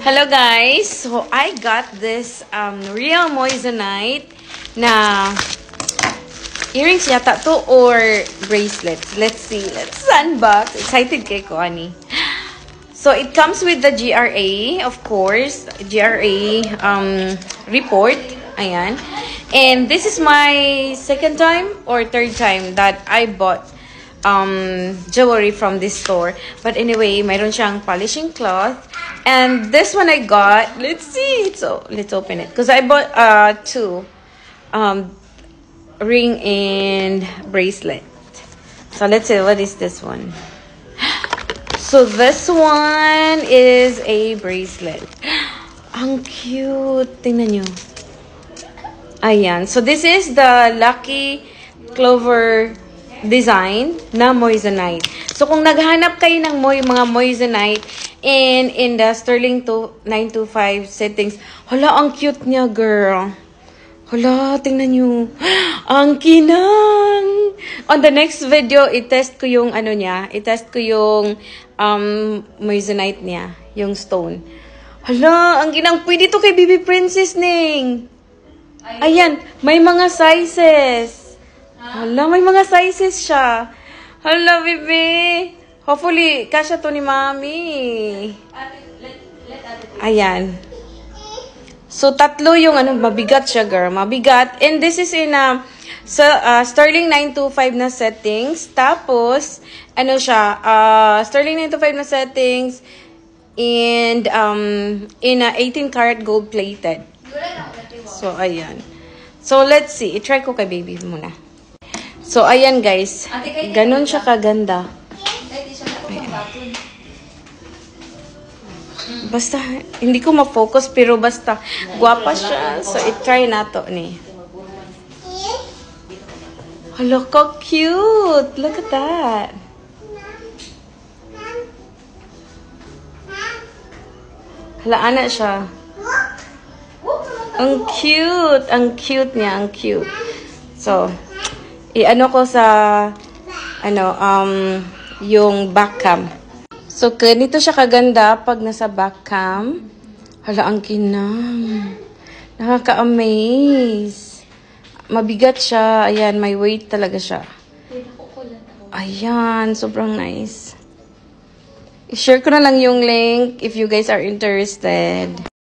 Hello guys! So I got this real moissanite na earrings yata to or bracelets. Let's see. Let's unbox. Excited kay ko ani. So it comes with the GRA, of course. GRA report. Ayan. And this is my second time or third time that I bought jewelry from this store. But anyway, mayroon siyang polishing cloth. And this one I got, let's see. So let's open it. Because I bought two. Ring and bracelet. So let's see, what is this one? So this one is a bracelet. Ang cute. Tingnan nyo. Ayan. So this is the Lucky Clover design na moissanite. So kung naghanap kayo ng mga moissanite in the Sterling 925 settings, hala, ang cute niya, girl. Hala, tingnan nyo. Ang kinang! On the next video, i-test ko yung ano niya. I-test ko yung moissanite niya. Yung stone. Hala, ang kinang. Pwede to kay Baby Princess, Ning. Ayan, may mga sizes. Hala, may mga sizes siya. Hala, baby. Hopefully, kasya to ni Mami. Ayan. So, tatlo yung mabigat siya, girl. Mabigat. And this is in Sterling 925 na settings. Tapos, Sterling 925 na settings. And, in 18 karat gold plated. So, ayan. So, let's see. I-try ko kay baby muna. So, ayan guys. Ganon siya kaganda. Ayan. Basta, hindi ko ma-focus, pero basta, guwapa siya. So, i-try na to ni. Hala, ka cute. Look at that. Hala, ana siya. Ang cute. Ang cute niya. Ang cute. So, i-ano ko sa, yung back cam. So, ganito siya kaganda pag nasa back cam. Hala, ang kinang. Nakaka-amaze. Mabigat siya. Ayan, may weight talaga siya. Ayan, sobrang nice. I-share ko na lang yung link if you guys are interested.